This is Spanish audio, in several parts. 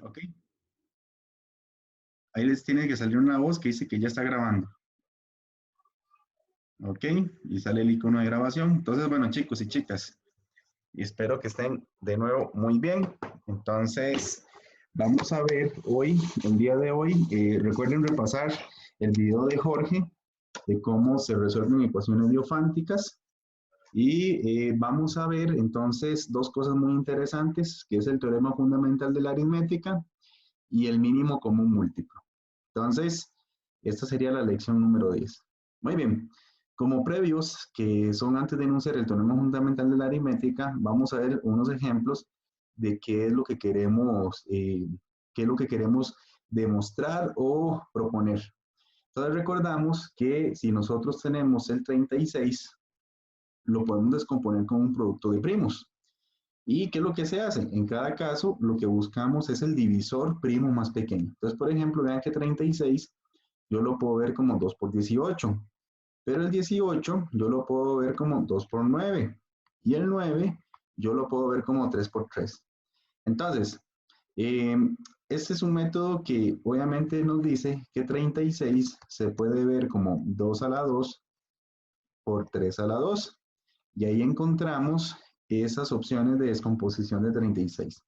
Ok, ahí les tiene que salir una voz que dice que ya está grabando. Ok, y sale el icono de grabación. Entonces, bueno, chicos y chicas, y espero que estén de nuevo muy bien. Entonces, vamos a ver hoy, el día de hoy, recuerden repasar el video de Jorge de cómo se resuelven ecuaciones diofánticas. Y vamos a ver entonces dos cosas muy interesantes, que es el teorema fundamental de la aritmética y el mínimo común múltiplo. Entonces, esta sería la lección número 10. Muy bien, como previos, que son antes de enunciar el teorema fundamental de la aritmética, vamos a ver unos ejemplos de qué es lo que queremos demostrar o proponer. Entonces recordamos que si nosotros tenemos el 36, lo podemos descomponer como un producto de primos. ¿Y qué es lo que se hace? En cada caso, lo que buscamos es el divisor primo más pequeño. Entonces, por ejemplo, vean que 36 yo lo puedo ver como 2 por 18, pero el 18 yo lo puedo ver como 2 por 9, y el 9 yo lo puedo ver como 3 por 3. Entonces, eh, este es un método que obviamente nos dice que 36 se puede ver como 2 a la 2 por 3 a la 2. Y ahí encontramos esas opciones de descomposición de 36.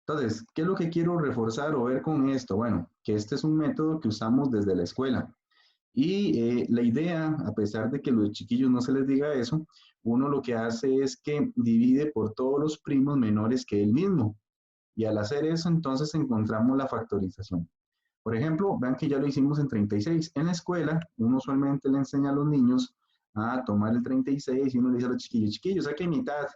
Entonces, ¿qué es lo que quiero reforzar o ver con esto? Bueno, que este es un método que usamos desde la escuela. Y la idea, a pesar de que a los chiquillos no se les diga eso, uno lo que hace es que divide por todos los primos menores que él mismo. Y al hacer eso, entonces encontramos la factorización. Por ejemplo, vean que ya lo hicimos en 36. En la escuela, uno usualmente le enseña a los niños a tomar el 36 y uno le dice a los chiquillos, chiquillos, saquen mitad,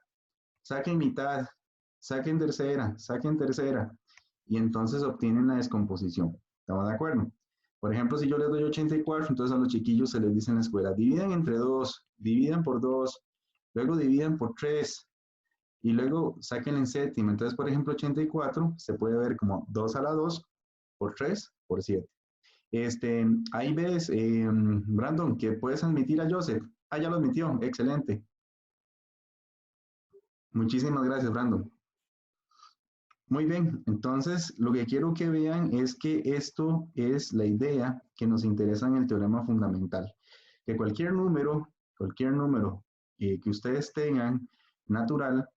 saquen tercera, y entonces obtienen la descomposición. ¿Estamos de acuerdo? Por ejemplo, si yo les doy 84, entonces a los chiquillos se les dice en la escuela, dividan entre 2, dividan por 2, luego dividan por 3, y luego saquen en séptima. Entonces, por ejemplo, 84 se puede ver como 2 a la 2 por 3 por 7. Ahí ves, Brandon, que puedes admitir a Joseph. Ah, ya lo admitió, excelente. Muchísimas gracias, Brandon. Muy bien, entonces lo que quiero que vean es que esto es la idea que nos interesa en el teorema fundamental. Que cualquier número que ustedes tengan natural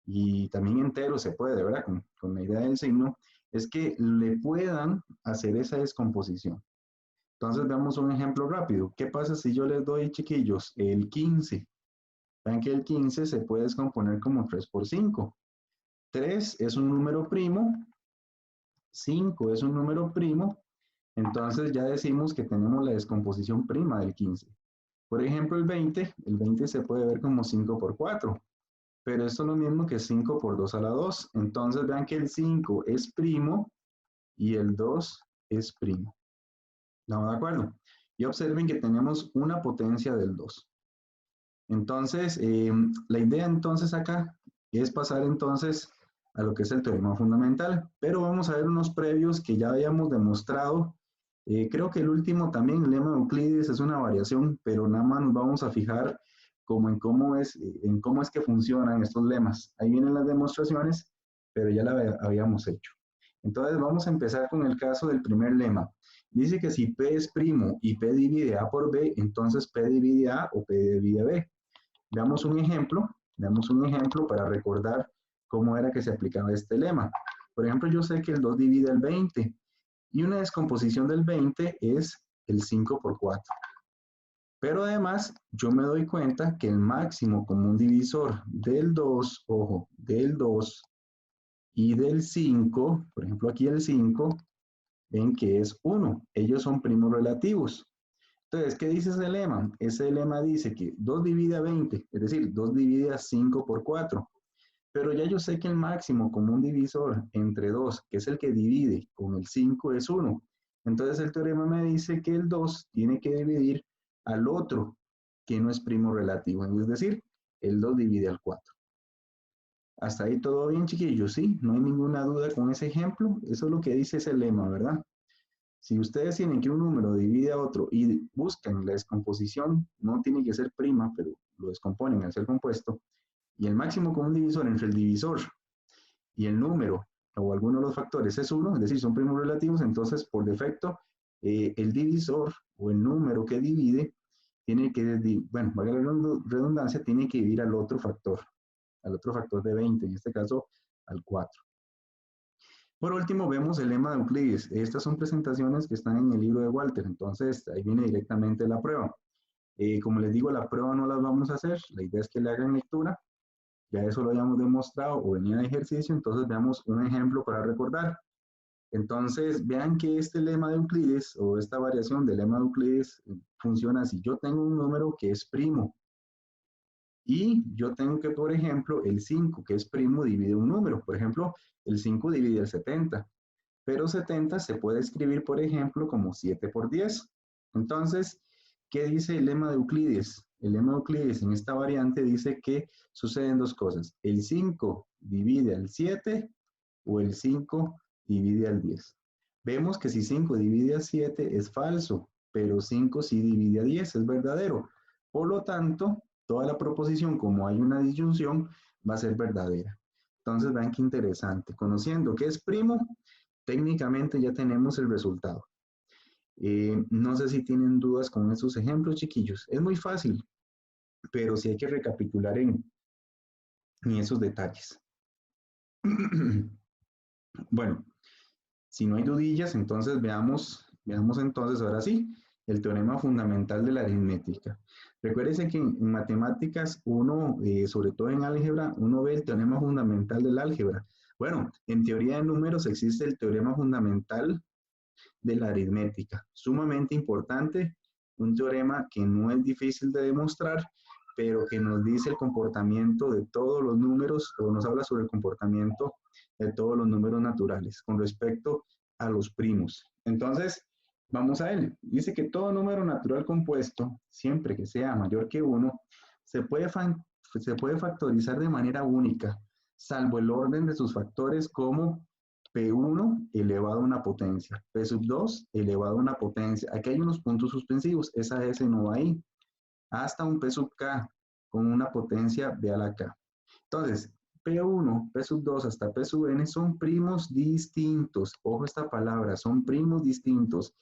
y también entero se puede, ¿verdad? Con la idea del signo, es que le puedan hacer esa descomposición. Entonces veamos un ejemplo rápido. ¿Qué pasa si yo les doy, chiquillos, el 15? Vean que el 15 se puede descomponer como 3 por 5. 3 es un número primo, 5 es un número primo, entonces ya decimos que tenemos la descomposición prima del 15. Por ejemplo, el 20 se puede ver como 5 por 4, pero esto es lo mismo que 5 por 2 a la 2. Entonces vean que el 5 es primo y el 2 es primo. ¿Estamos de acuerdo? Y observen que tenemos una potencia del 2. Entonces, la idea entonces acá es pasar entonces a lo que es el teorema fundamental, pero vamos a ver unos previos que ya habíamos demostrado. Creo que el último también, el lema de Euclides, es una variación, pero nada más nos vamos a fijar como en cómo es que funcionan estos lemas. Ahí vienen las demostraciones, pero ya la habíamos hecho. Entonces vamos a empezar con el caso del primer lema. Dice que si P es primo y P divide A por B, entonces P divide A o P divide B. Veamos un ejemplo para recordar cómo era que se aplicaba este lema. Por ejemplo, yo sé que el 2 divide el 20 y una descomposición del 20 es el 5 por 4. Pero además, yo me doy cuenta que el máximo común divisor del 2, ojo, del 2 y del 5, por ejemplo aquí el 5, ven que es 1. Ellos son primos relativos. Entonces, ¿qué dice ese lema? Ese lema dice que 2 divide a 20, es decir, 2 divide a 5 por 4. Pero ya yo sé que el máximo común divisor entre 2, que es el que divide con el 5, es 1. Entonces el teorema me dice que el 2 tiene que dividir al otro, que no es primo relativo. Es decir, el 2 divide al 4. Hasta ahí todo bien, chiquillos, ¿sí? No hay ninguna duda con ese ejemplo. Eso es lo que dice ese lema, ¿verdad? Si ustedes tienen que un número divide a otro y buscan la descomposición, no tiene que ser prima, pero lo descomponen al ser compuesto, y el máximo común divisor entre el divisor y el número o alguno de los factores es 1, es decir, son primos relativos, entonces por defecto el divisor o el número que divide tiene que, bueno, valga la redundancia, tiene que dividir al otro factor de 20, en este caso al 4. Por último, vemos el lema de Euclides. Estas son presentaciones que están en el libro de Walter, entonces ahí viene directamente la prueba. Como les digo, la prueba no la vamos a hacer, la idea es que le hagan lectura, ya eso lo habíamos demostrado o venía de ejercicio, entonces veamos un ejemplo para recordar. Entonces, vean que este lema de Euclides o esta variación del lema de Euclides funciona así. Yo tengo un número que es primo y yo tengo que, por ejemplo, el 5, que es primo, divide un número. Por ejemplo, el 5 divide el 70, pero 70 se puede escribir, por ejemplo, como 7 por 10. Entonces, ¿qué dice el lema de Euclides? El lema de Euclides en esta variante dice que suceden dos cosas. El 5 divide al 7 o el 5 divide al 10. Vemos que si 5 divide a 7 es falso, pero 5 sí divide a 10, es verdadero. Por lo tanto, toda la proposición, como hay una disyunción, va a ser verdadera. Entonces, vean qué interesante. Conociendo que es primo, técnicamente ya tenemos el resultado. No sé si tienen dudas con esos ejemplos, chiquillos. Es muy fácil, pero sí hay que recapitular en esos detalles. Bueno, si no hay dudillas, entonces veamos entonces ahora sí el teorema fundamental de la aritmética. Recuérdense que en matemáticas uno, sobre todo en álgebra, uno ve el teorema fundamental del álgebra. Bueno, en teoría de números existe el teorema fundamental de la aritmética, sumamente importante, un teorema que no es difícil de demostrar, pero que nos dice el comportamiento de todos los números, o nos habla sobre el comportamiento de todos los números naturales con respecto a los primos. Entonces, vamos a él. Dice que todo número natural compuesto, siempre que sea mayor que 1, se puede factorizar de manera única, salvo el orden de sus factores como P1 elevado a una potencia, P sub 2 elevado a una potencia. Aquí hay unos puntos suspensivos, esa S no va ahí. Hasta un P sub K con una potencia B a la K. Entonces, P1, P sub 2 hasta P sub N son primos distintos. Ojo esta palabra, son primos distintos.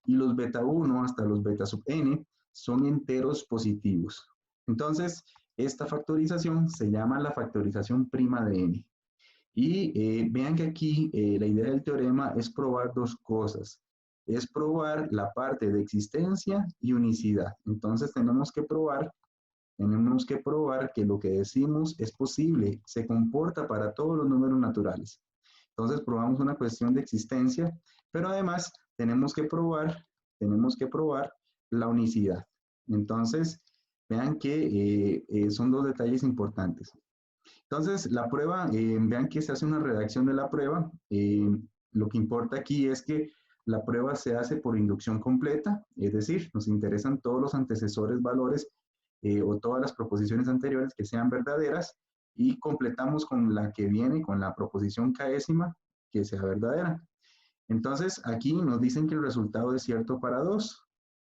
Y los beta 1 hasta los beta sub N son enteros positivos. Entonces, esta factorización se llama la factorización prima de N. Y vean que aquí la idea del teorema es probar dos cosas. Es probar la parte de existencia y unicidad. Entonces tenemos que probar que lo que decimos es posible, se comporta para todos los números naturales. Entonces probamos una cuestión de existencia, pero además tenemos que probar la unicidad. Entonces, vean que son dos detalles importantes. Entonces, la prueba, vean que se hace una redacción de la prueba. Lo que importa aquí es que la prueba se hace por inducción completa, es decir, nos interesan todos los antecesores valores o todas las proposiciones anteriores que sean verdaderas y completamos con la que viene, con la proposición késima que sea verdadera. Entonces, aquí nos dicen que el resultado es cierto para 2.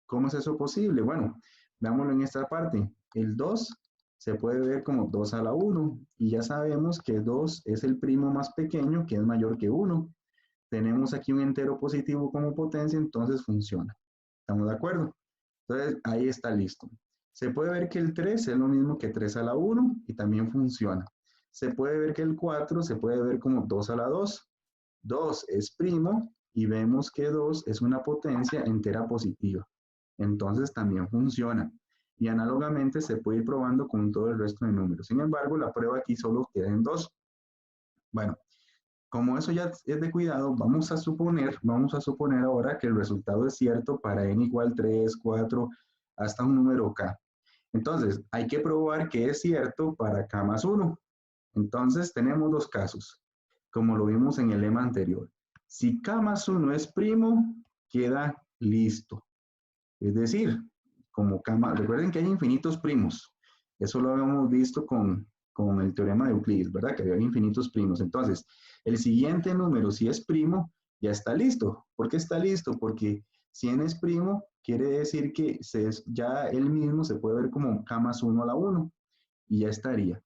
¿Cómo es eso posible? Bueno, veámoslo en esta parte. El 2 se puede ver como 2 a la 1 y ya sabemos que 2 es el primo más pequeño que es mayor que 1. Tenemos aquí un entero positivo como potencia, entonces funciona. ¿Estamos de acuerdo? Entonces ahí está listo. Se puede ver que el 3 es lo mismo que 3 a la 1 y también funciona. Se puede ver que el 4 se puede ver como 2 a la 2. 2 es primo y vemos que 2 es una potencia entera positiva. Entonces también funciona. Y análogamente se puede ir probando con todo el resto de números. Sin embargo, la prueba aquí solo queda en 2. Bueno, como eso ya es de cuidado, vamos a suponer ahora que el resultado es cierto para n igual 3, 4, hasta un número k. Entonces, hay que probar que es cierto para k más 1. Entonces, tenemos dos casos, como lo vimos en el lema anterior. Si k más 1 es primo, queda listo. Es decir, como k más, recuerden que hay infinitos primos. Eso lo habíamos visto con el teorema de Euclides, ¿verdad? Que había infinitos primos. Entonces, el siguiente número, si es primo, ya está listo. ¿Por qué está listo? Porque si n es primo, quiere decir que ya él mismo se puede ver como k más 1 a la 1 y ya estaría.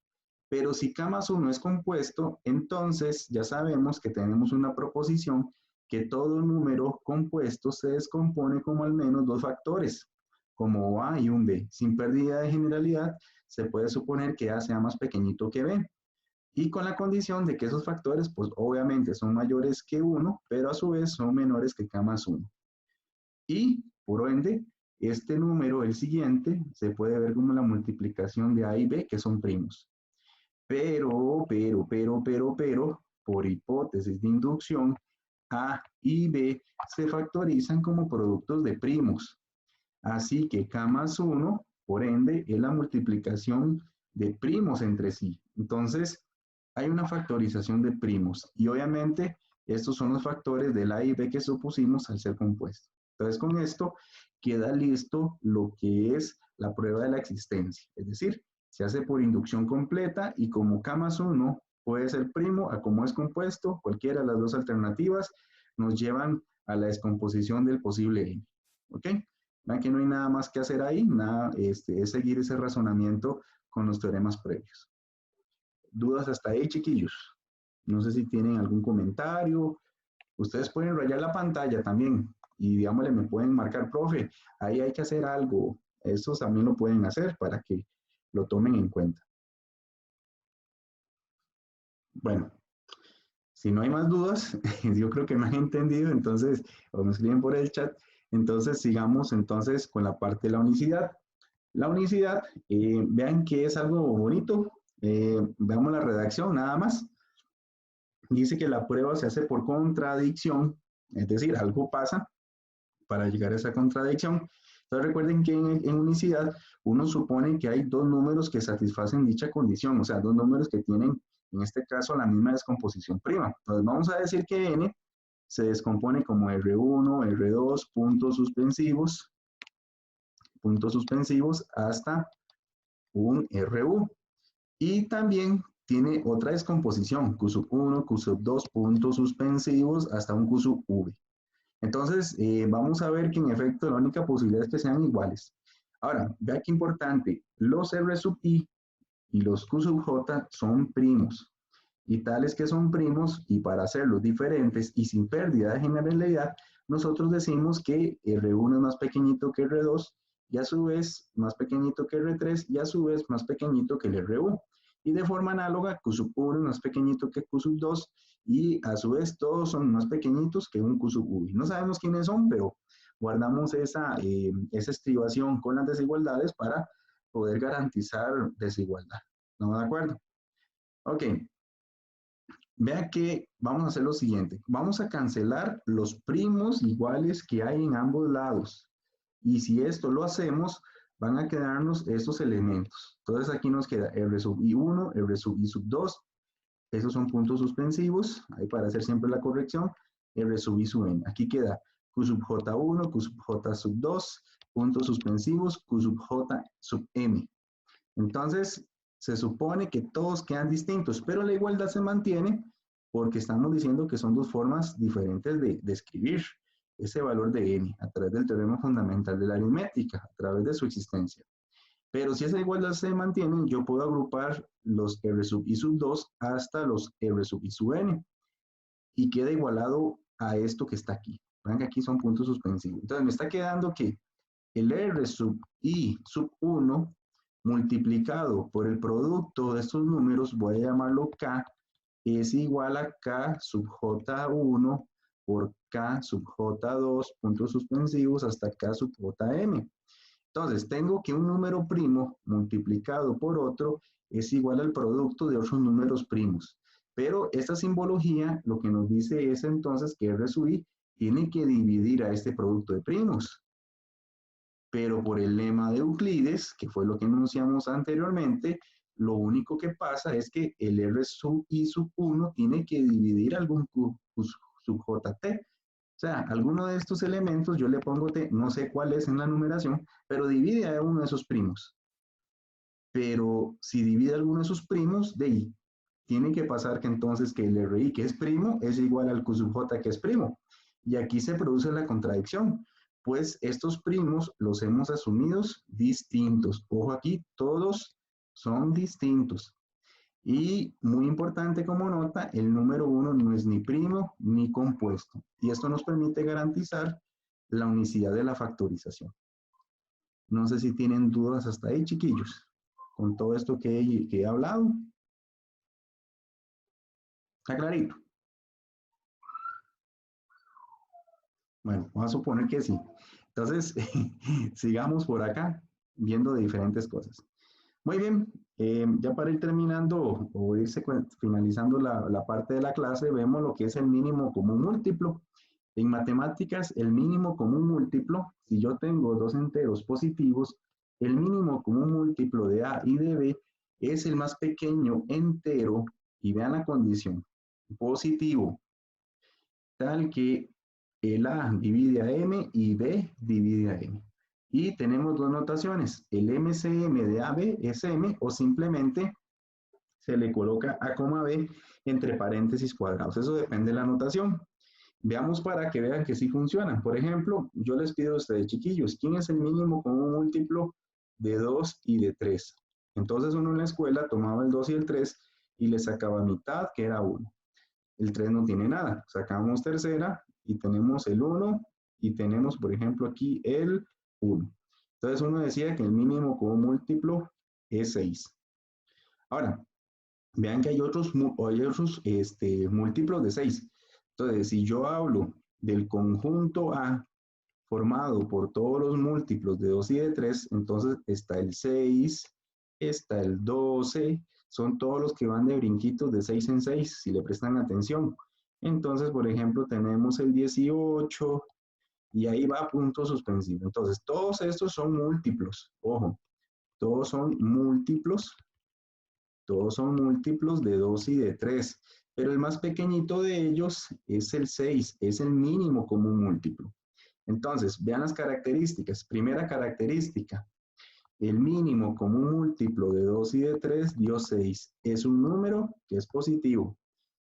Pero si K más 1 es compuesto, entonces ya sabemos que tenemos una proposición que todo número compuesto se descompone como al menos dos factores, como A y un B. Sin pérdida de generalidad, se puede suponer que A sea más pequeñito que B. Y con la condición de que esos factores, pues obviamente son mayores que 1, pero a su vez son menores que K más 1. Y, por ende, este número, el siguiente, se puede ver como la multiplicación de A y B, que son primos. Pero, por hipótesis de inducción, A y B se factorizan como productos de primos. Así que K más 1, por ende, es la multiplicación de primos entre sí. Entonces, hay una factorización de primos. Y obviamente, estos son los factores del A y B que supusimos al ser compuesto. Entonces, con esto queda listo lo que es la prueba de la existencia. Es decir, se hace por inducción completa y como K más 1 puede ser primo a como es compuesto, cualquiera de las dos alternativas nos llevan a la descomposición del posible N. ¿Ok? Vean que no hay nada más que hacer ahí, nada, es seguir ese razonamiento con los teoremas previos. ¿Dudas hasta ahí, chiquillos? No sé si tienen algún comentario. Ustedes pueden rayar la pantalla también y, digámosle, me pueden marcar, profe, ahí hay que hacer algo. Eso también lo pueden hacer para que lo tomen en cuenta. Bueno, si no hay más dudas, yo creo que me han entendido, entonces, o me escriben por el chat, entonces sigamos entonces con la parte de la unicidad. La unicidad, vean que es algo bonito, veamos la redacción nada más. Dice que la prueba se hace por contradicción, es decir, algo pasa para llegar a esa contradicción. Entonces recuerden que en unicidad uno supone que hay dos números que satisfacen dicha condición, o sea, dos números que tienen, en este caso, la misma descomposición prima. Entonces vamos a decir que n se descompone como R1, R2, puntos suspensivos hasta un RU. Y también tiene otra descomposición, Q sub 1, Q sub 2, puntos suspensivos hasta un Q sub V. Entonces, vamos a ver que en efecto la única posibilidad es que sean iguales. Ahora, vea qué importante, los R sub I y los Q sub J son primos. Y tales que son primos, y para hacerlos diferentes y sin pérdida de generalidad, nosotros decimos que R1 es más pequeñito que R2, y a su vez más pequeñito que R3, y a su vez más pequeñito que el RU. Y de forma análoga, Q sub 1 es más pequeñito que Q sub 2, y a su vez todos son más pequeñitos que un Q sub U. No sabemos quiénes son, pero guardamos esa estribación con las desigualdades para poder garantizar desigualdad. ¿No de acuerdo? Ok. Vea que vamos a hacer lo siguiente. Vamos a cancelar los primos iguales que hay en ambos lados. Y si esto lo hacemos, van a quedarnos estos elementos. Entonces aquí nos queda R sub I1, R sub I sub 2. Esos son puntos suspensivos. Ahí para hacer siempre la corrección. R sub I sub n. Aquí queda Q sub J1, Q sub J sub 2, puntos suspensivos, Q sub J sub m. Entonces, se supone que todos quedan distintos, pero la igualdad se mantiene porque estamos diciendo que son dos formas diferentes de escribir ese valor de n a través del teorema fundamental de la aritmética, a través de su existencia. Pero si esa igualdad se mantiene, yo puedo agrupar los R sub I sub 2 hasta los R sub I sub n y queda igualado a esto que está aquí. Vean que aquí son puntos suspensivos. Entonces me está quedando que el R sub I sub 1 multiplicado por el producto de estos números, voy a llamarlo K, es igual a K sub J1 por K sub J2, puntos suspensivos, hasta K sub Jm. Entonces, tengo que un número primo multiplicado por otro es igual al producto de otros números primos. Pero esta simbología lo que nos dice es entonces que R sub I tiene que dividir a este producto de primos. Pero por el lema de Euclides, que fue lo que enunciamos anteriormente, lo único que pasa es que el R sub I sub 1 tiene que dividir algún Q sub JT. O sea, alguno de estos elementos yo le pongo T, no sé cuál es en la numeración, pero divide a uno de esos primos. Pero si divide a alguno de sus primos, de I, tiene que pasar que entonces que el RI, que es primo, es igual al Q sub J, que es primo. Y aquí se produce la contradicción, pues estos primos los hemos asumido distintos. Ojo aquí, todos son distintos. Y muy importante como nota, el número 1 no es ni primo ni compuesto. Y esto nos permite garantizar la unicidad de la factorización. No sé si tienen dudas hasta ahí, chiquillos, con todo esto que he hablado. ¿Está clarito? Bueno, vamos a suponer que sí. Entonces, sigamos por acá, viendo diferentes cosas. Muy bien, ya para ir terminando o irse finalizando la parte de la clase, vemos lo que es el mínimo común múltiplo. En matemáticas, el mínimo común múltiplo, si yo tengo dos enteros positivos, el mínimo común múltiplo de A y de B es el más pequeño entero, y vean la condición, positivo, tal que el A divide a M y B divide a M. Y tenemos dos notaciones, el MCM de AB es M o simplemente se le coloca A, B entre paréntesis cuadrados. Eso depende de la notación. Veamos para que vean que sí funcionan. Por ejemplo, yo les pido a ustedes, chiquillos, ¿quién es el mínimo común múltiplo de 2 y de 3? Entonces uno en la escuela tomaba el 2 y el 3 y le sacaba mitad, que era 1. El 3 no tiene nada. Sacamos tercera y tenemos el 1 y tenemos, por ejemplo, aquí el 1. Entonces uno decía que el mínimo común múltiplo es 6. Ahora, vean que hay otros múltiplos de 6. Entonces, si yo hablo del conjunto A formado por todos los múltiplos de 2 y de 3, entonces está el 6, está el 12, son todos los que van de brinquitos de 6 en 6, si le prestan atención. Entonces, por ejemplo, tenemos el 18 y ahí va punto suspensivo. Entonces, todos estos son múltiplos, ojo, todos son múltiplos de 2 y de 3, pero el más pequeñito de ellos es el 6, es el mínimo común múltiplo. Entonces, vean las características. Primera característica, el mínimo común múltiplo de 2 y de 3 dio 6. Es un número que es positivo.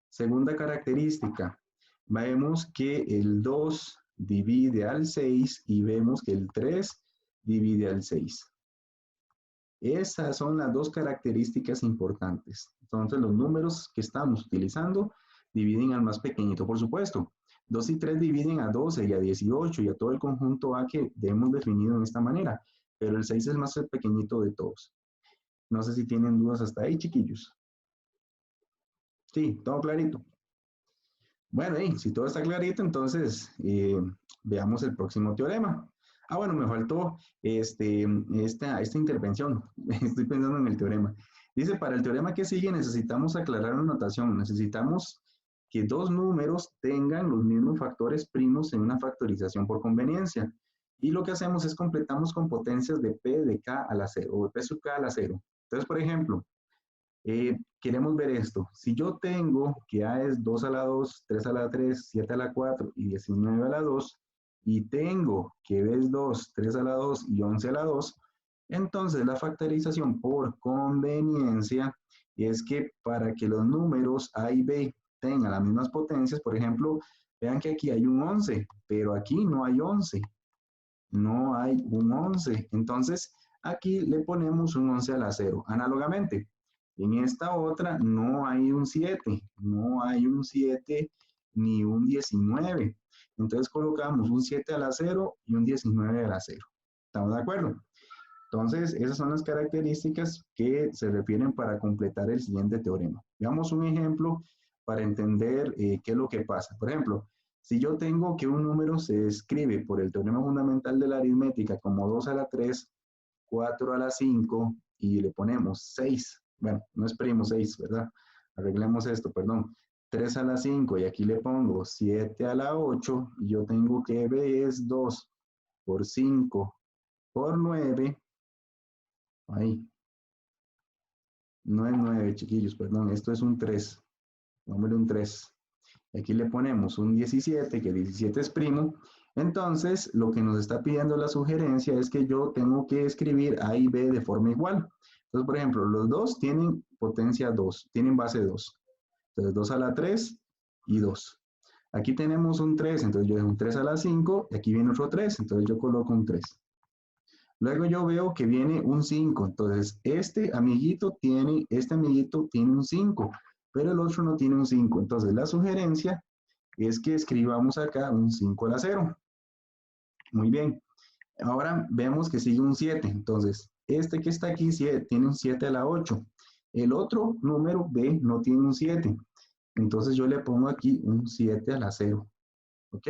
Segunda característica, vemos que el 2 divide al 6 y vemos que el 3 divide al 6. Esas son las dos características importantes. Entonces, los números que estamos utilizando dividen al más pequeñito, por supuesto. 2 y 3 dividen a 12 y a 18 y a todo el conjunto A que hemos definido en esta manera, pero el 6 es el más pequeñito de todos. No sé si tienen dudas hasta ahí, chiquillos. Sí, todo clarito. Bueno, si todo está clarito, entonces veamos el próximo teorema. Ah, bueno, me faltó esta intervención. Estoy pensando en el teorema. Dice, para el teorema que sigue necesitamos aclarar una notación. Necesitamos que dos números tengan los mismos factores primos en una factorización por conveniencia. Y lo que hacemos es completamos con potencias de P de K a la 0, o de P sub K a la 0. Entonces, por ejemplo, queremos ver esto. Si yo tengo que A es 2 a la 2, 3 a la 3, 7 a la 4 y 19 a la 2, y tengo que B es 2, 3 a la 2 y 11 a la 2, entonces la factorización por conveniencia es que para que los números A y B tengan las mismas potencias, por ejemplo, vean que aquí hay un 11, pero aquí no hay 11. No hay un 11. Entonces, aquí le ponemos un 11 a la 0. Análogamente, en esta otra no hay un 7, no hay un 7 ni un 19. Entonces colocamos un 7 a la 0 y un 19 a la 0. ¿Estamos de acuerdo? Entonces, esas son las características que se refieren para completar el siguiente teorema. Veamos un ejemplo para entender qué es lo que pasa. Por ejemplo, si yo tengo que un número se escribe por el teorema fundamental de la aritmética como 2 a la 3, 4 a la 5 y le ponemos 6. Bueno, no es primo 6, ¿verdad? Arreglemos esto, perdón. 3 a la 5 y aquí le pongo 7 a la 8 y yo tengo que B es 2 por 5 por 9. Ahí. No es 9, chiquillos, perdón. Esto es un 3. Póngale un 3. Aquí le ponemos un 17, que 17 es primo. Entonces, lo que nos está pidiendo la sugerencia es que yo tengo que escribir A y B de forma igual. Entonces, por ejemplo, los dos tienen potencia 2, tienen base 2. Entonces, 2 a la 3 y 2. Aquí tenemos un 3, entonces yo dejo un 3 a la 5 y aquí viene otro 3, entonces yo coloco un 3. Luego yo veo que viene un 5. Entonces, este amiguito tiene un 5, pero el otro no tiene un 5. Entonces, la sugerencia es que escribamos acá un 5 a la 0. Muy bien. Ahora vemos que sigue un 7. Entonces, este que está aquí tiene un 7 a la 8. El otro número B no tiene un 7. Entonces, yo le pongo aquí un 7 a la 0. ¿Ok?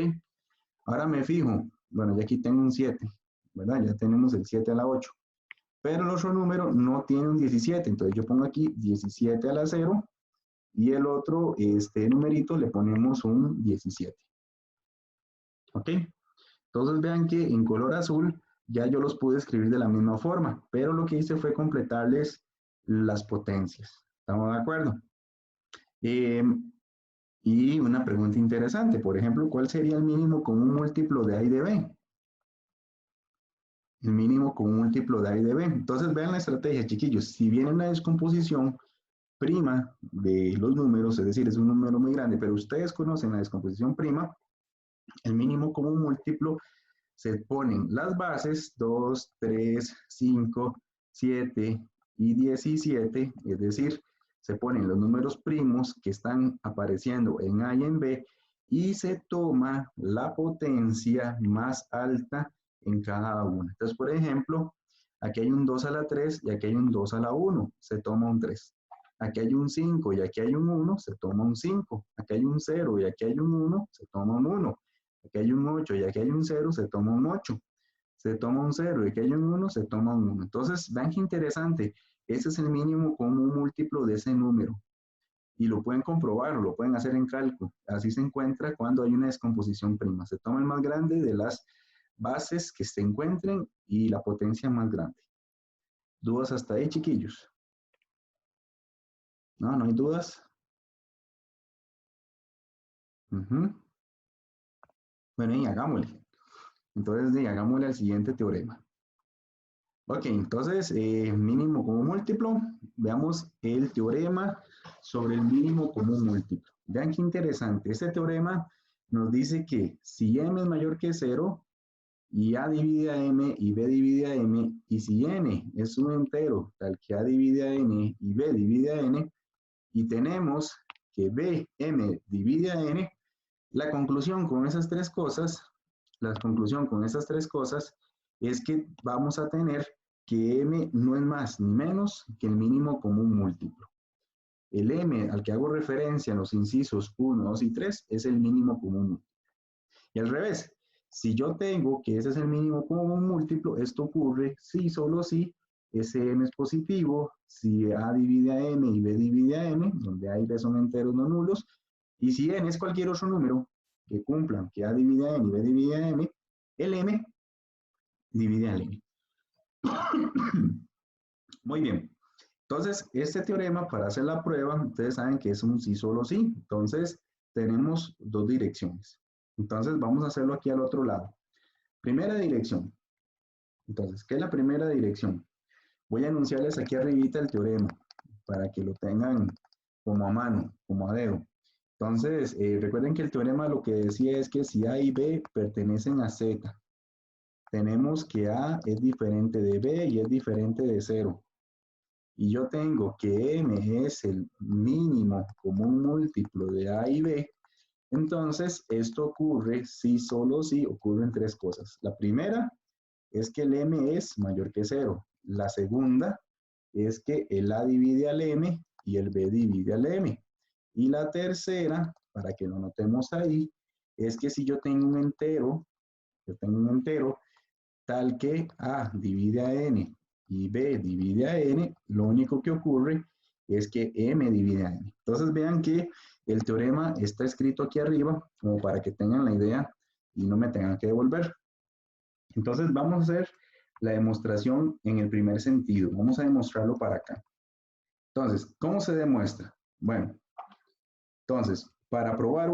Ahora me fijo. Bueno, ya aquí tengo un 7. ¿Verdad? Ya tenemos el 7 a la 8. Pero el otro número no tiene un 17. Entonces, yo pongo aquí 17 a la 0. Y el otro, este numerito, le ponemos un 17. ¿Ok? Entonces vean que en color azul ya yo los pude escribir de la misma forma, pero lo que hice fue completarles las potencias. ¿Estamos de acuerdo? Eh, y una pregunta interesante, por ejemplo, ¿cuál sería el mínimo común múltiplo de A y de B? El mínimo común múltiplo de A y de B. Entonces vean la estrategia, chiquillos. Si viene una descomposición prima de los números, es decir, es un número muy grande, pero ustedes conocen la descomposición prima, el mínimo común múltiplo se ponen las bases 2, 3, 5, 7 y 17, es decir, se ponen los números primos que están apareciendo en A y en B y se toma la potencia más alta en cada una. Entonces, por ejemplo, aquí hay un 2 a la 3 y aquí hay un 2 a la 1, se toma un 3. Aquí hay un 5 y aquí hay un 1, se toma un 5. Aquí hay un 0 y aquí hay un 1, se toma un 1. Aquí hay un 8 y aquí hay un 0, se toma un 8. Se toma un 0 y aquí hay un 1, se toma un 1. Entonces, vean qué interesante. Ese es el mínimo común múltiplo de ese número. Y lo pueden comprobar, lo pueden hacer en cálculo. Así se encuentra cuando hay una descomposición prima. Se toma el más grande de las bases que se encuentren y la potencia más grande. ¿Dudas hasta ahí, chiquillos? ¿No? ¿No hay dudas? Bueno, y hagámosle. Entonces, hagámosle al siguiente teorema. Ok, entonces, mínimo común múltiplo. Veamos el teorema sobre el mínimo común múltiplo. Vean qué interesante. Este teorema nos dice que si m es mayor que 0 y a divide a m y b divide a m, y si n es un entero tal que a divide a n y b divide a n, y tenemos que b, m divide a n, la conclusión con esas tres cosas, es que vamos a tener que m no es más ni menos que el mínimo común múltiplo. El m al que hago referencia en los incisos 1, 2 y 3 es el mínimo común múltiplo. Y al revés, si yo tengo que ese es el mínimo común múltiplo, esto ocurre si solo si ese m es positivo, si a divide a m y b divide a m, donde a y b son enteros no nulos, y si n es cualquier otro número que cumplan que a divide a n y b divide a m, el m divide al m. Muy bien. Entonces, este teorema, para hacer la prueba, ustedes saben que es un sí, solo sí. Entonces, tenemos dos direcciones. Entonces, vamos a hacerlo aquí al otro lado. Primera dirección. Entonces, ¿qué es la primera dirección? Voy a anunciarles aquí arribita el teorema para que lo tengan como a mano, como a dedo. Entonces, recuerden que el teorema lo que decía es que si A y B pertenecen a Z, tenemos que A es diferente de B y es diferente de 0. Y yo tengo que M es el mínimo común múltiplo de A y B, entonces esto ocurre si solo si ocurren tres cosas. La primera es que el M es mayor que 0. La segunda es que el A divide al M y el B divide al M. Y la tercera, para que lo notemos ahí, es que si yo tengo un entero tal que A divide a N y B divide a N, lo único que ocurre es que M divide a N. Entonces vean que el teorema está escrito aquí arriba, como para que tengan la idea y no me tengan que devolver. Entonces vamos a hacer la demostración en el primer sentido. Vamos a demostrarlo para acá. Entonces, ¿cómo se demuestra? Bueno, entonces, para probar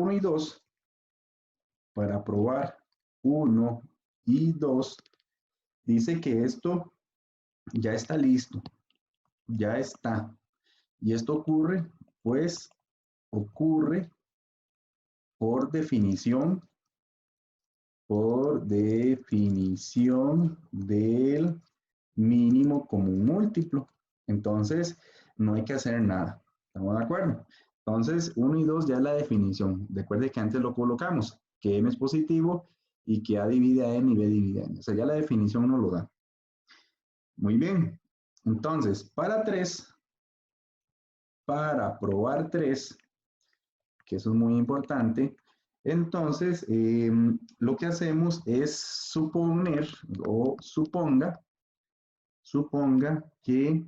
1 y 2, dice que esto ya está listo, ya está. Y esto ocurre, pues, ocurre por definición del mínimo común múltiplo. Entonces, no hay que hacer nada. ¿Estamos de acuerdo? Entonces, 1 y 2 ya es la definición. Recuerde que antes lo colocamos, que m es positivo y que a divide a n y b divide a n. O sea, ya la definición nos lo da. Muy bien. Entonces, para probar 3, que eso es muy importante, entonces lo que hacemos es suponer o suponga que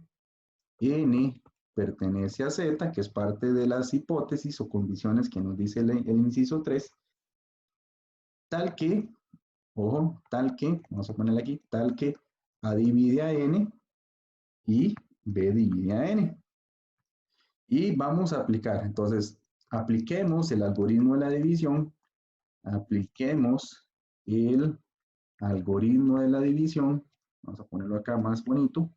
n pertenece a z, que es parte de las hipótesis o condiciones que nos dice el inciso 3, tal que, ojo, tal que, vamos a ponerle aquí, tal que a divide a n y b divide a n. Y vamos a aplicar, entonces, apliquemos el algoritmo de la división, apliquemos el algoritmo de la división, vamos a ponerlo acá más bonito,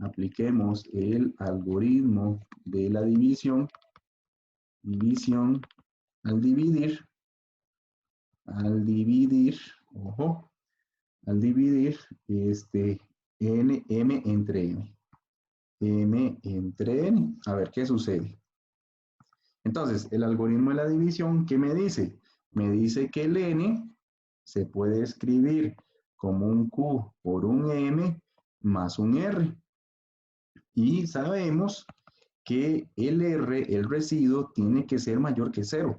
apliquemos el algoritmo de la división, al dividir, ojo, al dividir m entre n, a ver qué sucede. Entonces, el algoritmo de la división, ¿qué me dice? Me dice que el n se puede escribir como un q por un m más un r. Y sabemos que el r, el residuo, tiene que ser mayor que 0.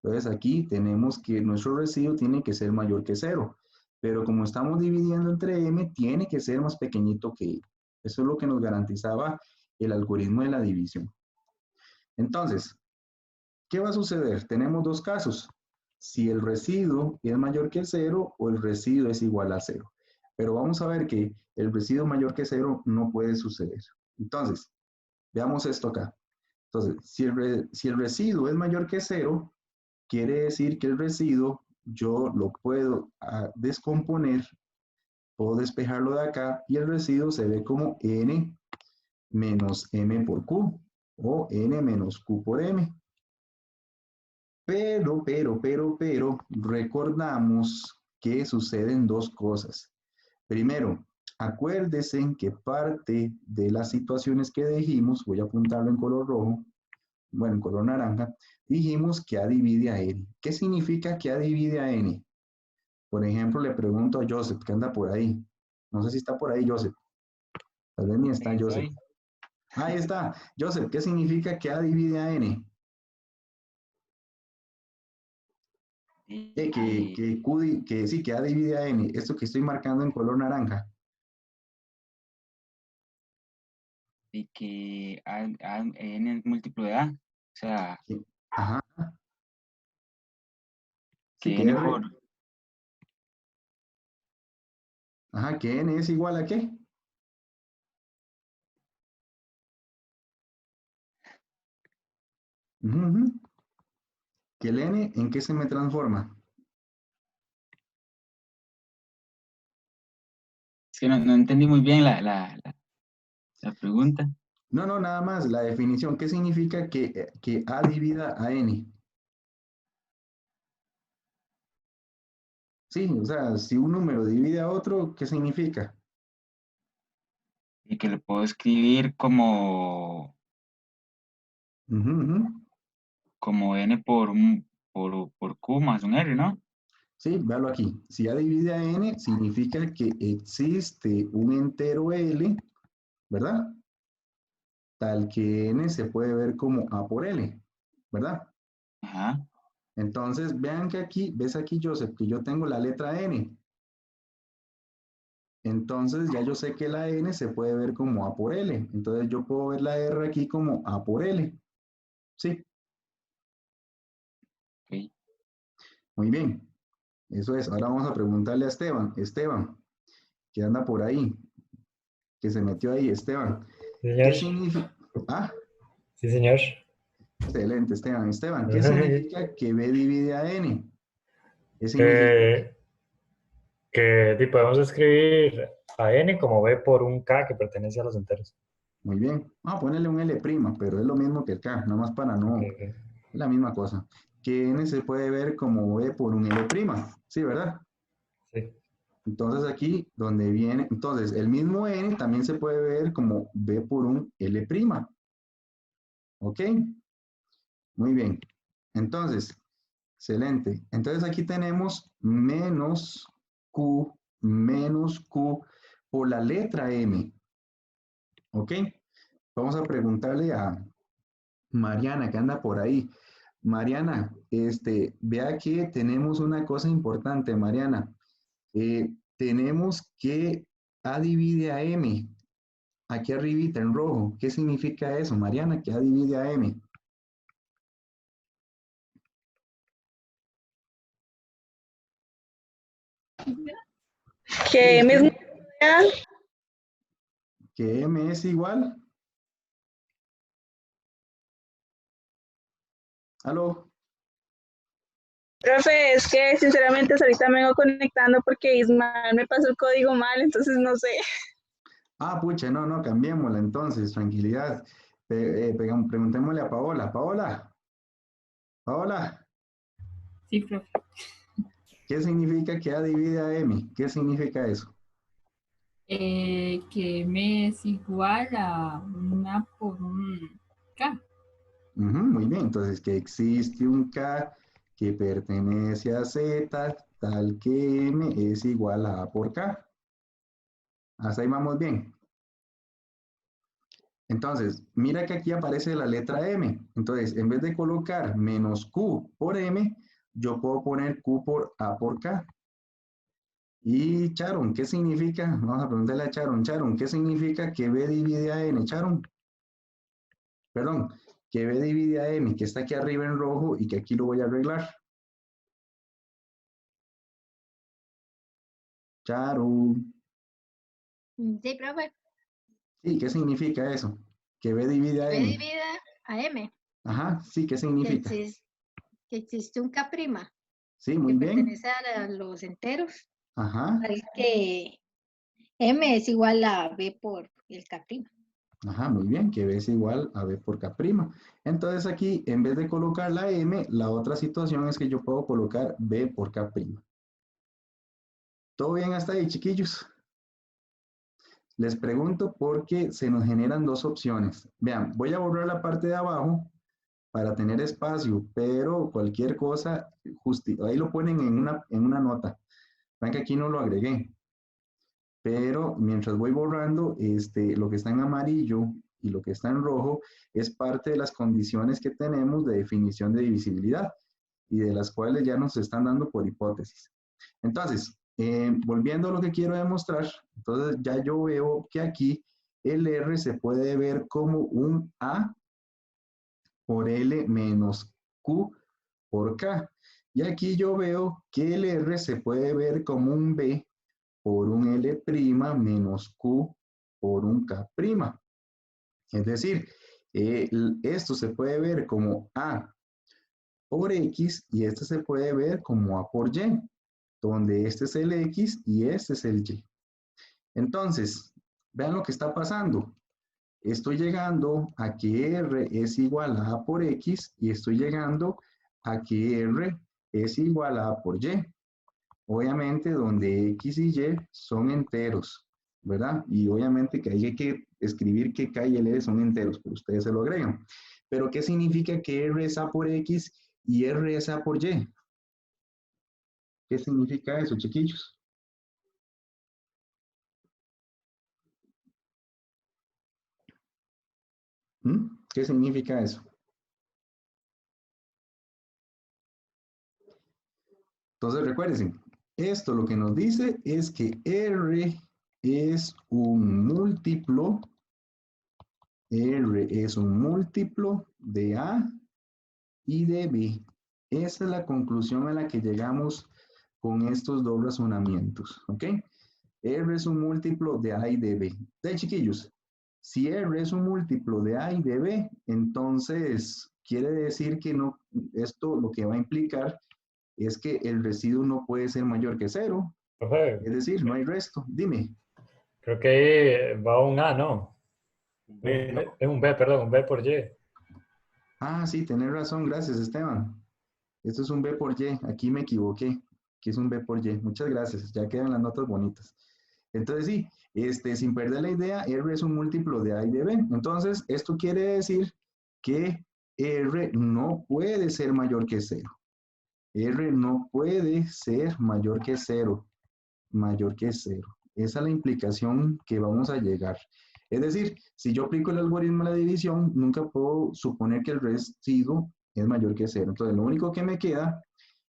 Entonces aquí tenemos que nuestro residuo tiene que ser mayor que 0. Pero como estamos dividiendo entre m, tiene que ser más pequeñito que y. Eso es lo que nos garantizaba el algoritmo de la división. Entonces, ¿qué va a suceder? Tenemos dos casos. Si el residuo es mayor que 0 o el residuo es igual a 0. Pero vamos a ver que el residuo mayor que 0 no puede suceder. Entonces, veamos esto acá. Entonces, si el residuo es mayor que 0, quiere decir que el residuo yo lo puedo descomponer, puedo despejarlo de acá y el residuo se ve como n menos m por q o n menos q por m. Pero, recordamos que suceden dos cosas. Primero, acuérdense que parte de las situaciones que dijimos, voy a apuntarlo en color rojo, bueno, en color naranja, dijimos que A divide a N. ¿Qué significa que A divide a N? Por ejemplo, le pregunto a Joseph, que anda por ahí. No sé si está por ahí, Joseph. Tal vez ni está Joseph. Ahí está. Joseph, ¿qué significa que A divide a N? Sí, que A divide a N. Esto que estoy marcando en color naranja. Y que n es múltiplo de A. O sea, Sí. Ajá. Sí, que que n R. por... Ajá, que N es igual a ¿qué? Que el N, ¿en qué se me transforma? Es que no entendí muy bien la pregunta. No, nada más, la definición. ¿Qué significa que A divida a N? Sí, o sea, si un número divide a otro, ¿qué significa? Y que lo puedo escribir Ujú, ujú. como n por q más un r, ¿no? Sí, véalo aquí. Si A divide a N, significa que existe un entero L, ¿verdad? Tal que N se puede ver como A por L, ¿verdad? Ajá. Entonces, vean que aquí, ves aquí, Joseph, que yo tengo la letra N. Entonces, ya yo sé que la N se puede ver como A por L. Entonces, yo puedo ver la R aquí como A por L. Sí, Ok. muy bien. Eso es. Ahora vamos a preguntarle a Esteban. Esteban, que anda por ahí, que se metió ahí. Esteban, Sí, ¿qué señor. significa? Ah, Sí, señor. excelente, Esteban. Esteban, ¿qué significa que B divide a N? ¿Qué significa? que, que podemos escribir a n como b por un k que pertenece a los enteros. Muy bien. Vamos a ponerle un L', pero es lo mismo que el K, nada más para no. Okay, okay. Es la misma cosa. Que N se puede ver como B por un L'. Sí, ¿verdad? Sí. Entonces aquí donde viene, entonces el mismo n también se puede ver como b por un L'. ¿Ok? Muy bien. Entonces, excelente. Entonces aquí tenemos menos Q por la letra M. ¿Ok? Vamos a preguntarle a Mariana, que anda por ahí. Mariana, vea que tenemos una cosa importante, Mariana. Tenemos que A divide a M. Aquí arribita en rojo. ¿Qué significa eso, Mariana? Que A divide a M. Sí, Que M es real. que M es igual. ¿Aló? Profe, es que sinceramente ahorita me vengo conectando porque Ismael me pasó el código mal, entonces no sé. Ah, pucha, no, no, cambiémosla entonces, tranquilidad. Preguntémosle a Paola. Paola, Paola, Sí, profe. ¿qué significa que A divide a M? ¿Qué significa eso? Que M es igual a una por un K. Muy bien, entonces que existe un K que pertenece a Z, tal que M es igual a A por K. Hasta ahí vamos bien. Entonces, mira que aquí aparece la letra M. Entonces, en vez de colocar menos Q por M, yo puedo poner Q por A por K. Y Charon, ¿qué significa? Vamos a preguntarle a Charon. Charon, ¿qué significa que B divide a N? Charon, perdón, que B divide a M, que está aquí arriba en rojo y que aquí lo voy a arreglar. Charon. Sí, profe. Sí, ¿qué significa eso? Que B divide a B M. divide a M. Ajá, sí, ¿qué Que significa? existe un K' Sí, que muy bien. pertenece a los enteros. Ajá, Así que M es igual a B por el K'. ajá, muy bien, que B es igual a B por K'. Entonces aquí, en vez de colocar la M, la otra situación es que yo puedo colocar B por K'. ¿Todo bien hasta ahí, chiquillos? Les pregunto porque se nos generan dos opciones. Vean, voy a borrar la parte de abajo para tener espacio, pero cualquier cosa, ahí lo ponen en una nota. Vean que aquí no lo agregué, pero mientras voy borrando, lo que está en amarillo y lo que está en rojo es parte de las condiciones que tenemos de definición de divisibilidad y de las cuales ya nos están dando por hipótesis. Entonces, volviendo a lo que quiero demostrar, entonces ya yo veo que aquí el R se puede ver como un A por L menos Q por K. Y aquí yo veo que el R se puede ver como un B por un L' menos Q por un K'. Es decir, esto se puede ver como A por X y este se puede ver como A por Y, donde este es el X y este es el Y. Entonces, vean lo que está pasando. Estoy llegando a que R es igual a A por X y estoy llegando a que R es igual a A por Y. Obviamente donde X y Y son enteros, ¿verdad? Y obviamente que hay que escribir que K y L son enteros, pero ustedes se lo agregan. Pero ¿qué significa que R es A por X y R es A por Y? ¿Qué significa eso, chiquillos? ¿Qué significa eso? Entonces recuerden, esto lo que nos dice es que R es un múltiplo, R es un múltiplo de A y de B. Esa es la conclusión a la que llegamos con estos dos razonamientos, ¿ok? R es un múltiplo de A y de B. De chiquillos, si R es un múltiplo de A y de B, entonces quiere decir que no, esto lo que va a implicar es que el residuo no puede ser mayor que cero, Profe, es decir, no hay resto. Dime. creo que ahí va un A, ¿no? ¿No? Es un B, perdón, un B por Y. Ah, sí, tenés razón, gracias Esteban. Esto es un B por Y, aquí me equivoqué. que es un B por Y. Muchas gracias, ya quedan las notas bonitas. Entonces sí, sin perder la idea, R es un múltiplo de A y de B. Entonces, esto quiere decir que R no puede ser mayor que 0. R no puede ser mayor que 0. Mayor que 0. Esa es la implicación que vamos a llegar. Es decir, si yo aplico el algoritmo de la división, nunca puedo suponer que el residuo es mayor que 0. Entonces, lo único que me queda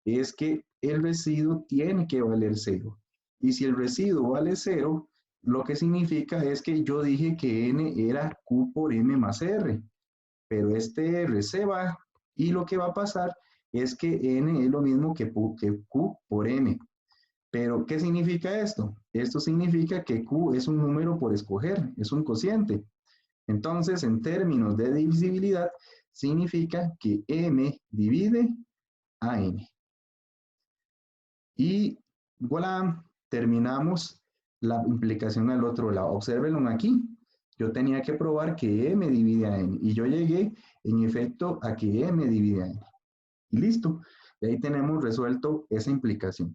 es que el residuo tiene que valer 0. Y si el residuo vale 0, lo que significa es que yo dije que n era q por m más r. Pero este r se va y lo que va a pasar es que n es lo mismo que q por m. Pero, ¿qué significa esto? Esto significa que q es un número por escoger, es un cociente. Entonces, en términos de divisibilidad, significa que m divide a n. Y voilà, terminamos la implicación al otro lado. Obsérvenlo aquí. Yo tenía que probar que m divide a n. Y yo llegué, en efecto, a que m divide a n. Y listo. Y ahí tenemos resuelto esa implicación.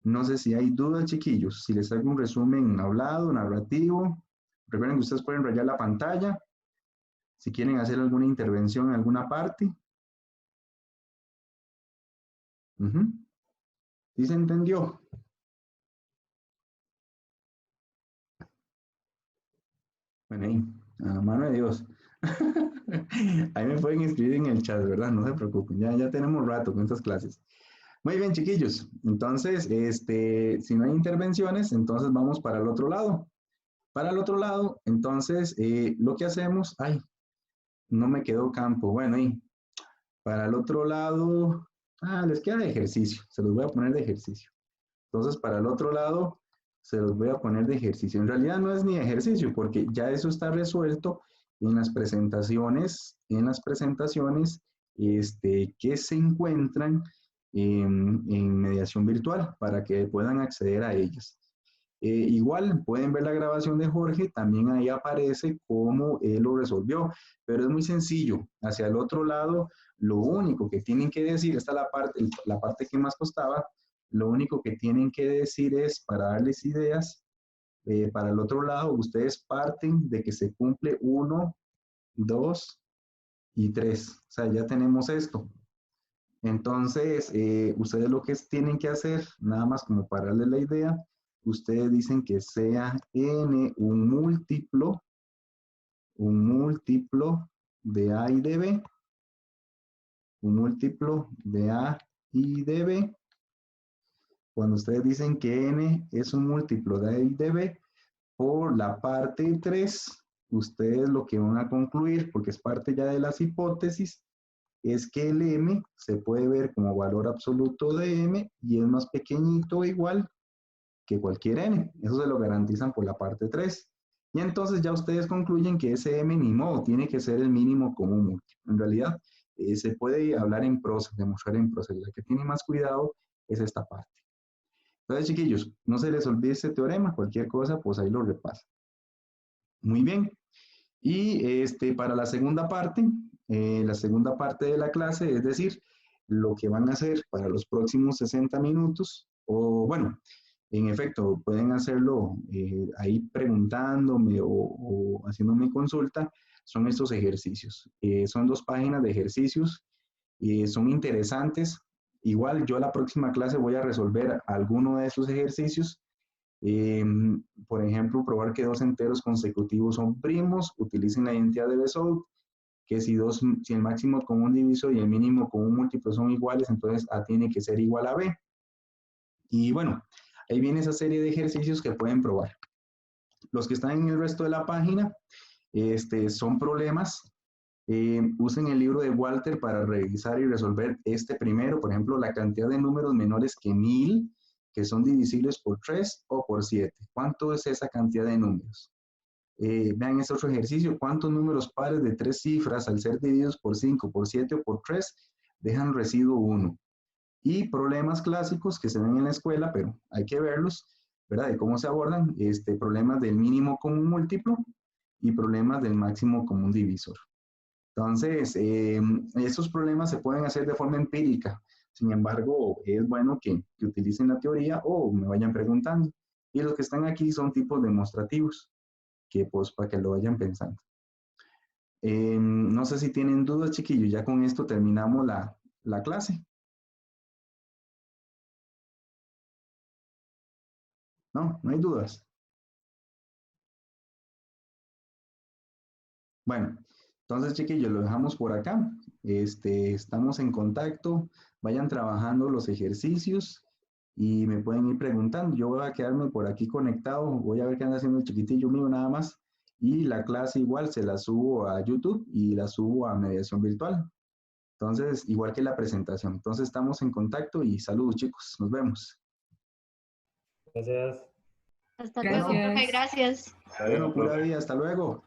No sé si hay dudas, chiquillos. Si les hago un resumen hablado, narrativo. Recuerden que ustedes pueden rayar la pantalla. Si quieren hacer alguna intervención en alguna parte. ¿Sí se entendió? Bueno, ahí, a la mano de Dios. Ahí me pueden escribir en el chat, ¿verdad? No se preocupen, ya tenemos rato con estas clases. Muy bien, chiquillos. Entonces, si no hay intervenciones, entonces vamos para el otro lado. Para el otro lado, entonces, lo que hacemos, ay, no me quedó campo. Bueno, y para el otro lado, les queda de ejercicio. Se los voy a poner de ejercicio. Entonces, para el otro lado, se los voy a poner de ejercicio. En realidad no es ni ejercicio, porque ya eso está resuelto en las presentaciones, que se encuentran en mediación virtual para que puedan acceder a ellas. Igual pueden ver la grabación de Jorge, también ahí aparece cómo él lo resolvió, pero es muy sencillo. Hacia el otro lado, lo único que tienen que decir, esta es la parte que más costaba, lo único que tienen que decir es, para darles ideas, para el otro lado, ustedes parten de que se cumple 1, 2 y 3. O sea, ya tenemos esto. Entonces, ustedes lo que tienen que hacer, nada más como para darles la idea, ustedes dicen que sea n un múltiplo de a y de b, un múltiplo de a y de b. Cuando ustedes dicen que n es un múltiplo de a y de b, por la parte 3, ustedes lo que van a concluir, porque es parte ya de las hipótesis, es que el m se puede ver como valor absoluto de m y es más pequeñito o igual que cualquier n. Eso se lo garantizan por la parte 3. Y entonces ya ustedes concluyen que ese m ni modo, tiene que ser el mínimo común múltiplo. En realidad, se puede hablar en prosa, demostrar en prosa. La que tiene más cuidado es esta parte. Entonces, chiquillos, no se les olvide este teorema. Cualquier cosa, pues ahí lo repasa. Muy bien. Y para la segunda parte de la clase, es decir, lo que van a hacer para los próximos 60 minutos, o bueno, en efecto, pueden hacerlo ahí preguntándome o haciéndome consulta, son estos ejercicios. Son 2 páginas de ejercicios, son interesantes. Igual yo la próxima clase voy a resolver alguno de estos ejercicios. Por ejemplo, probar que 2 enteros consecutivos son primos, utilicen la identidad de Bezout, que si el máximo común divisor y el mínimo común múltiplo son iguales, entonces A tiene que ser igual a B. Y bueno, ahí viene esa serie de ejercicios que pueden probar. Los que están en el resto de la página son problemas. Usen el libro de Walter para revisar y resolver este primero, por ejemplo, la cantidad de números menores que 1000, que son divisibles por 3 o por 7. ¿Cuánto es esa cantidad de números? Vean este otro ejercicio. ¿Cuántos números pares de 3 cifras al ser divididos por 5, por 7 o por 3 dejan residuo 1? Y problemas clásicos que se ven en la escuela, pero hay que verlos, ¿verdad? De cómo se abordan, problemas del mínimo común múltiplo y problemas del máximo común divisor. Entonces, estos problemas se pueden hacer de forma empírica. Sin embargo, es bueno que utilicen la teoría o me vayan preguntando. Y los que están aquí son tipos demostrativos, que pues para que lo vayan pensando. No sé si tienen dudas, chiquillos, ya con esto terminamos la clase. No, no hay dudas. Bueno, entonces, chiquillos, lo dejamos por acá. Estamos en contacto. Vayan trabajando los ejercicios y me pueden ir preguntando. Yo voy a quedarme por aquí conectado. Voy a ver qué anda haciendo el chiquitillo mío nada más. Y la clase igual se la subo a YouTube y la subo a Mediación Virtual. Entonces, igual que la presentación. Entonces, estamos en contacto y saludos, chicos. Nos vemos. Gracias. Hasta Gracias. luego, profe, gracias. Bueno, pura vida. Hasta luego.